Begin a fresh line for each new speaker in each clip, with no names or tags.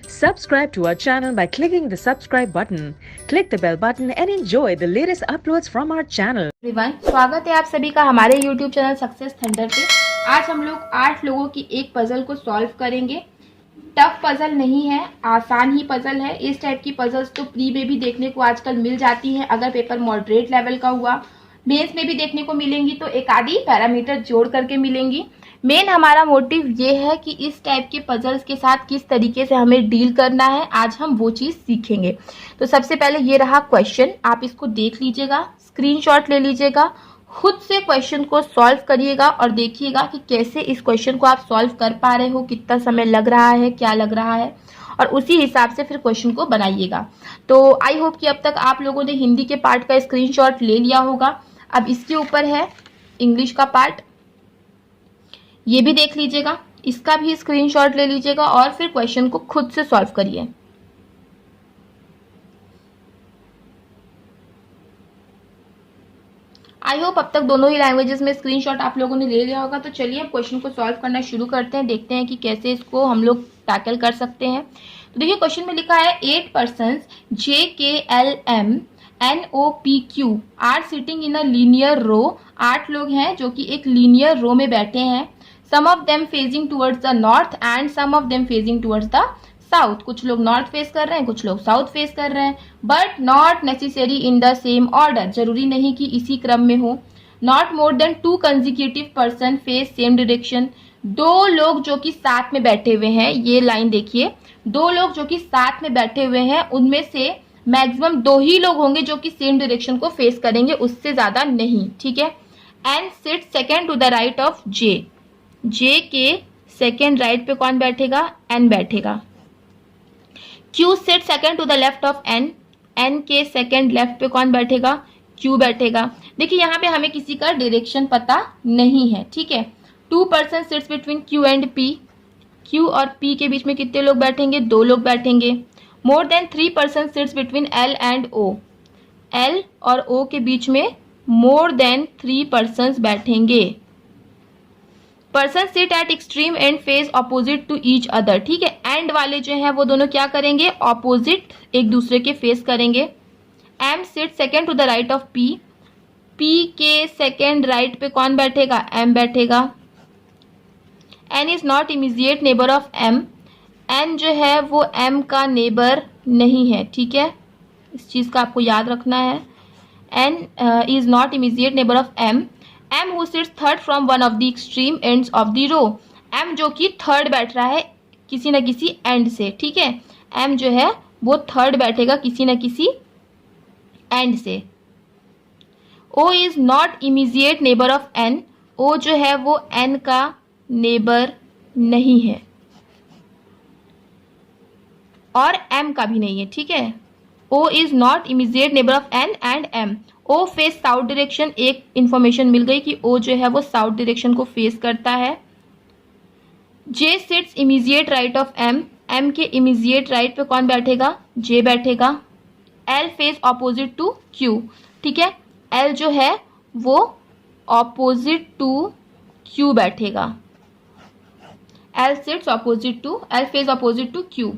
Subscribe to our channel by clicking the subscribe button. Click the bell button and enjoy the latest uploads from our channel.
Everyone, स्वागत है आप सभी का हमारे YouTube channel success thunder पे। आज हम लोग 8 लोगों की एक पजल को सॉल्व करेंगे। टफ पजल नहीं है, आसान ही पजल है। इस टाइप की पजल्स तो प्री में भी देखने को आजकल मिल जाती हैं। अगर पेपर मॉडरेट लेवल का हुआ, मेंस में भी देखने को मिलेंगी, तो एक आधी पैरामीटर जोड़ करके मिलेंगी। मेन हमारा मोटिव ये है कि इस टाइप के पजल्स के साथ किस तरीके से हमें डील करना है, आज हम वो चीज सीखेंगे। तो सबसे पहले ये रहा क्वेश्चन, आप इसको देख लीजिएगा, स्क्रीनशॉट ले लीजिएगा, खुद से क्वेश्चन को सॉल्व करिएगा और देखिएगा कि कैसे इस क्वेश्चन को आप सॉल्व कर पा रहे हो, कितना समय लग रहा है, क्या लग रहा है, और उसी हिसाब से फिर क्वेश्चन को बनाइएगा। तो आई होप कि अब तक आप लोगों ने हिंदी के पार्ट का स्क्रीनशॉट ले लिया होगा। अब इसके ऊपर है इंग्लिश का पार्ट, ये भी देख लीजिएगा, इसका भी स्क्रीनशॉट ले लीजिएगा और फिर क्वेश्चन को खुद से सॉल्व करिए। आई होप अब तक दोनों ही लैंग्वेजेस में स्क्रीनशॉट आप लोगों ने ले लिया होगा। तो चलिए अब क्वेश्चन को सॉल्व करना शुरू करते हैं, देखते हैं कि कैसे इसको हम लोग टैकल कर सकते हैं। तो देखिए क्वेश्चन में लिखा है 8 persons JKLMNOPQ are sitting in a linear row. 8 लोग हैं जो कि एक लीनियर रो में बैठे हैं। Some of them facing towards the north and some of them facing towards the south. कुछ लोग नॉर्थ फेस कर रहे हैं, कुछ लोग साउथ फेस कर रहे हैं, but not necessary in the same order, जरूरी नहीं कि इसी क्रम में हो। Not more than 2 consecutive person face same direction. 2 लोग जो कि साथ में बैठे हुए हैं, ये लाइन देखिए, 2 लोग जो कि साथ में बैठे हुए हैं उनमें से मैक्सिमम 2 ही लोग होंगे जो कि सेम डायरेक्शन को फेस करेंगे, उससे ज्यादा नहीं, ठीक है। And sit second to the right of J. J के सेकेंड राइट पे कौन बैठेगा? एन बैठेगा। Q sit second to the left of N. N के सेकेंड लेफ्ट पे कौन बैठेगा? क्यू बैठेगा। देखिए यहाँ पे हमें किसी का डायरेक्शन पता नहीं है, ठीक है। 2 person sits between Q and P. Q और पी के बीच में कितने लोग बैठेंगे? 2 लोग बैठेंगे। More than 3 person sits between L and O. L और ओ के बीच में मोर देन 3 पर्सन बैठेंगे। Person sit at extreme end face opposite to each other, ठीक है। एंड वाले जो है वो दोनों क्या करेंगे? ऑपोजिट एक दूसरे के फेस करेंगे। M sit second to the right of P. P के सेकेंड राइट पे कौन बैठेगा? एम बैठेगा। N is not immediate neighbour of M. N जो है वो एम का नेबर नहीं है, ठीक है, इस चीज का आपको याद रखना है। N is not immediate neighbour of M. M who sits third from one of the extreme ends of the row। M जो कि थर्ड बैठ रहा है किसी न किसी एंड से, ठीक है। M जो है वो थर्ड बैठेगा किसी न किसी एंड से। O is not immediate neighbor of N। O जो है वो N का नेबर नहीं है और M का भी नहीं है, ठीक है। O is not immediate neighbor of N and M। O face south direction, एक इंफॉर्मेशन मिल गई कि O जो है वो साउथ डायरेक्शन को फेस करता है। J sits immediate right of M। M के इमीडिएट राइट पे कौन बैठेगा? J बैठेगा। L face opposite to Q, ठीक है। L जो है वो ऑपोजिट टू Q बैठेगा। L sits opposite to, L face opposite to Q।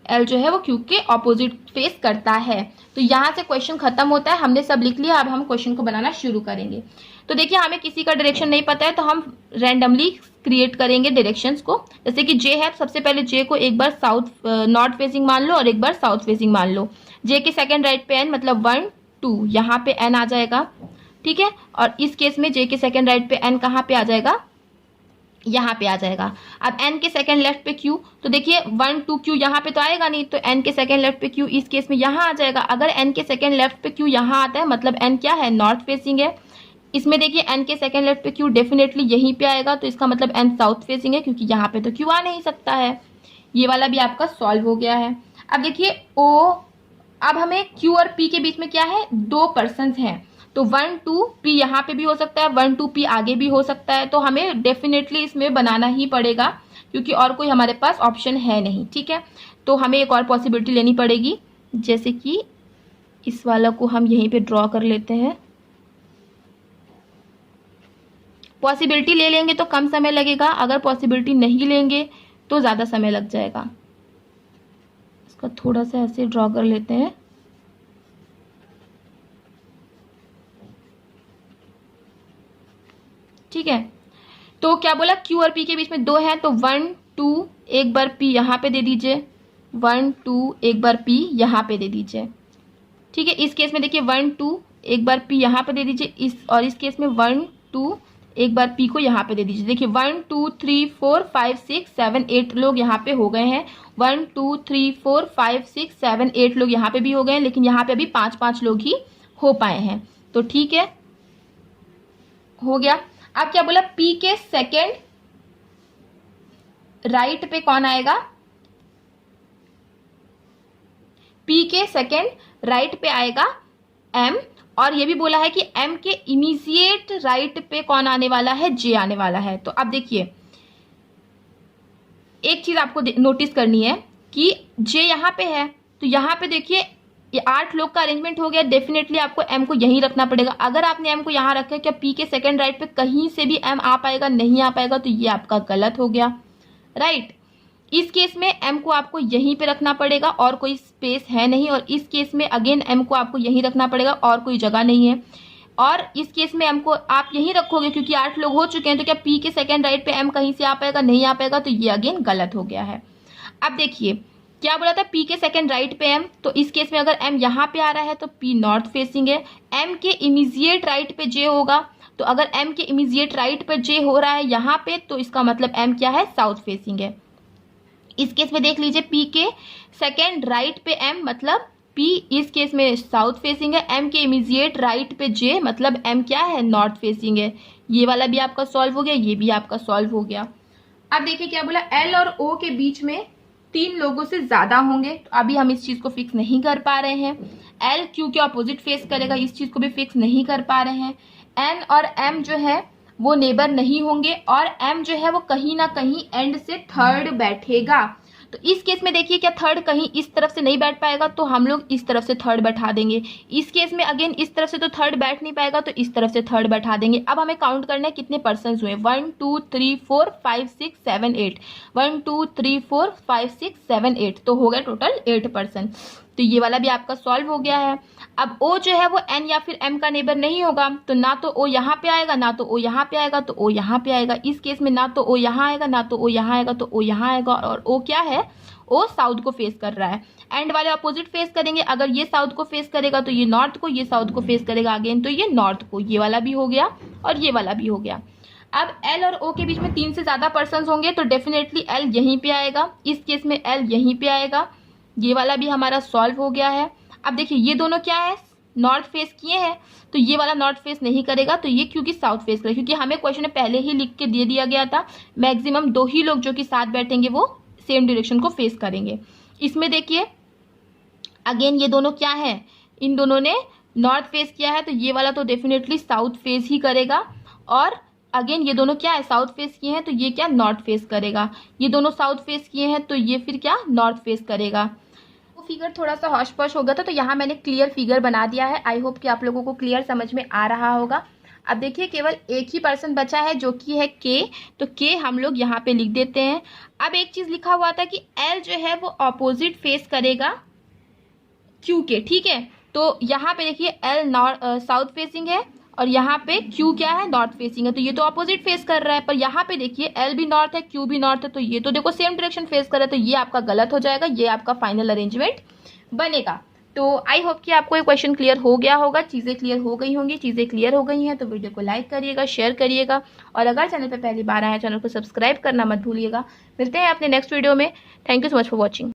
L जो है वो Q के ऑपोजिट फेस करता है। तो यहाँ से क्वेश्चन खत्म होता है, हमने सब लिख लिया। अब हम क्वेश्चन को बनाना शुरू करेंगे। तो देखिए हमें किसी का डायरेक्शन नहीं पता है तो हम रैंडमली क्रिएट करेंगे डायरेक्शंस को। जैसे कि J है, सबसे पहले J को एक बार साउथ नॉर्थ फेसिंग मान लो और एक बार साउथ फेसिंग मान लो। J के सेकेंड राइट पे N, मतलब 1 2, यहाँ पे N आ जाएगा, ठीक है। और इस केस में J के सेकेंड राइट पे N कहाँ पे आ जाएगा? यहाँ पे आ जाएगा। अब N के सेकेंड लेफ्ट पे Q, तो देखिए 1 2 Q यहाँ पे तो आएगा नहीं, तो N के सेकेंड लेफ्ट पे Q इस केस में यहाँ आ जाएगा। अगर N के सेकेंड लेफ्ट पे Q यहाँ आता है मतलब N क्या है? नॉर्थ फेसिंग है। इसमें देखिए N के सेकेंड लेफ्ट पे Q डेफिनेटली यहीं पे आएगा, तो इसका मतलब N साउथ फेसिंग है क्योंकि यहाँ पे तो Q आ नहीं सकता है। ये वाला भी आपका सॉल्व हो गया है। अब देखिए O, अब हमें Q और P के बीच में क्या है? 2 पर्सन हैं, तो 1 2 P यहाँ पे भी हो सकता है, 1 2 P आगे भी हो सकता है। तो हमें डेफिनेटली इसमें बनाना ही पड़ेगा क्योंकि और कोई हमारे पास ऑप्शन है नहीं, ठीक है। तो हमें एक और पॉसिबिलिटी लेनी पड़ेगी, जैसे कि इस वाला को हम यहीं पे ड्रॉ कर लेते हैं। पॉसिबिलिटी ले लेंगे तो कम समय लगेगा, अगर पॉसिबिलिटी नहीं लेंगे तो ज़्यादा समय लग जाएगा। इसका थोड़ा सा ऐसे ड्रॉ कर लेते हैं। ठीक है, तो क्या बोला, Q और P के बीच में 2 है, तो 1 2 एक बार P यहाँ पे दे दीजिए, 1 2 एक बार P यहाँ पे दे दीजिए। ठीक है, इस केस में देखिए 1 2 एक बार P यहाँ पे दे दीजिए, इस केस में 1 2 एक बार P को यहाँ पे दे दीजिए। देखिए 1 2 3 4 5 6 7 8 लोग यहाँ पे हो गए हैं। 1 2 3 4 5 6 7 8 लोग यहाँ पे भी हो गए हैं, लेकिन यहाँ पे अभी 5 लोग ही हो पाए हैं। तो ठीक है, हो गया। अब क्या बोला, P के सेकेंड राइट पे कौन आएगा? P के सेकेंड राइट पे आएगा M, और ये भी बोला है कि M के इमीडिएट राइट पे कौन आने वाला है? J आने वाला है। तो अब देखिए, एक चीज आपको नोटिस करनी है कि J यहाँ पे है, तो यहाँ पे देखिए ये 8 लोग का अरेंजमेंट हो गया। डेफिनेटली आपको M को यहीं रखना पड़ेगा। अगर आपने M को यहाँ रखा है, क्या P के सेकेंड राइट पे कहीं से भी M आ पाएगा? नहीं आ पाएगा, तो ये आपका गलत हो गया, राइट। इस केस में M को आपको यहीं पे रखना पड़ेगा और कोई स्पेस है नहीं, और इस केस में अगेन M को आपको यहीं रखना पड़ेगा और कोई जगह नहीं है। और इस केस में M को आप यहीं रखोगे क्योंकि 8 लोग हो चुके हैं, तो क्या P के सेकेंड राइट पे M कहीं से आ पाएगा? नहीं आ पाएगा, तो ये अगेन गलत हो गया है। अब देखिए क्या बोला था, P के सेकेंड राइट पे M, तो इस केस में अगर M यहाँ पे आ रहा है तो P नॉर्थ फेसिंग है। M के इमीडिएट राइट पे J होगा, तो अगर M के इमीडिएट राइट पे J हो रहा है यहाँ पे, तो इसका मतलब M क्या है? साउथ फेसिंग है। इस केस में देख लीजिए, P के सेकेंड राइट पे M मतलब P इस केस में साउथ फेसिंग है। M के इमीडिएट राइट पे J मतलब M क्या है? नॉर्थ फेसिंग है। ये वाला भी आपका सॉल्व हो गया, ये भी आपका सॉल्व हो गया। अब देखिए क्या बोला, L और O के बीच में 3 लोगों से ज्यादा होंगे, तो अभी हम इस चीज को फिक्स नहीं कर पा रहे हैं। L Q के ऑपोजिट फेस करेगा, इस चीज को भी फिक्स नहीं कर पा रहे हैं। N और M जो है वो नेबर नहीं होंगे, और M जो है वो कहीं ना कहीं एंड से थर्ड बैठेगा। तो इस केस में देखिए, क्या थर्ड कहीं इस तरफ से नहीं बैठ पाएगा, तो हम लोग इस तरफ से थर्ड बैठा देंगे। इस केस में अगेन इस तरफ से तो थर्ड बैठ नहीं पाएगा, तो इस तरफ से थर्ड बैठा देंगे। अब हमें काउंट करना है कितने पर्सन्स हुए। 1 2 3 4 5 6 7 8, 1 2 3 4 5 6 7 8, तो हो गया टोटल 8 पर्सन। तो ये वाला भी आपका सॉल्व हो गया है। अब O जो है वो N या फिर M का नेबर नहीं होगा, तो ना तो O यहाँ पे आएगा, ना तो O यहाँ पे आएगा, तो O यहाँ पे आएगा। इस केस में ना तो O यहाँ आएगा, ना तो O यहाँ आएगा, तो O यहाँ आएगा। और O क्या है? O साउथ को फेस कर रहा है। एंड वाले अपोजिट फेस करेंगे, अगर ये साउथ को फेस करेगा तो ये नॉर्थ को, ये साउथ को फेस करेगा अगेन तो ये नॉर्थ को। ये वाला भी हो गया और ये वाला भी हो गया। अब L और O के बीच में 3 से ज्यादा पर्सन होंगे, तो डेफिनेटली L यहीं पे आएगा। इस केस में L यहीं पे आएगा। ये वाला भी हमारा सॉल्व हो गया है। अब देखिए ये दोनों क्या है? नॉर्थ फेस किए हैं, तो ये वाला नॉर्थ फेस नहीं करेगा, तो ये क्योंकि साउथ फेस करेगा, क्योंकि हमें क्वेश्चन में पहले ही लिख के दे दिया गया था मैक्सिमम 2 ही लोग जो कि साथ बैठेंगे वो सेम डायरेक्शन को फेस करेंगे। इसमें देखिए अगेन ये दोनों क्या है? इन दोनों ने नॉर्थ फेस किया है, तो ये वाला तो डेफिनेटली साउथ फेस ही करेगा। और अगेन ये दोनों क्या है? साउथ फेस किए हैं, तो ये क्या? नॉर्थ फेस करेगा। ये दोनों साउथ फेस किए हैं, तो ये फिर क्या? नॉर्थ फेस करेगा। वो फिगर थोड़ा सा हौश पौश हो गया था, तो यहाँ मैंने क्लियर फिगर बना दिया है। आई होप कि आप लोगों को क्लियर समझ में आ रहा होगा। अब देखिए केवल एक ही पर्सन बचा है जो कि है K, तो K हम लोग यहाँ पे लिख देते हैं। अब एक चीज लिखा हुआ था कि L जो है वो ऑपोजिट फेस करेगा Q के, ठीक है। तो यहाँ पे देखिए L साउथ फेसिंग है और यहाँ पे Q क्या है? नॉर्थ फेसिंग है, तो ये तो ऑपोजिट फेस कर रहा है। पर यहाँ पे देखिए L भी नॉर्थ है, Q भी नॉर्थ है, तो ये तो देखो सेम डायरेक्शन फेस कर रहा है, तो ये आपका गलत हो जाएगा। ये आपका फाइनल अरेंजमेंट बनेगा। तो आई होप कि आपको ये क्वेश्चन क्लियर हो गया होगा, चीज़ें क्लियर हो गई होंगी। चीज़ें क्लियर हो गई हैं तो वीडियो को लाइक करिएगा, शेयर करिएगा, और अगर चैनल पर पहली बार आए चैनल को सब्सक्राइब करना मत भूलिएगा। मिलते हैं अपने नेक्स्ट वीडियो में। Thank you so much for watching.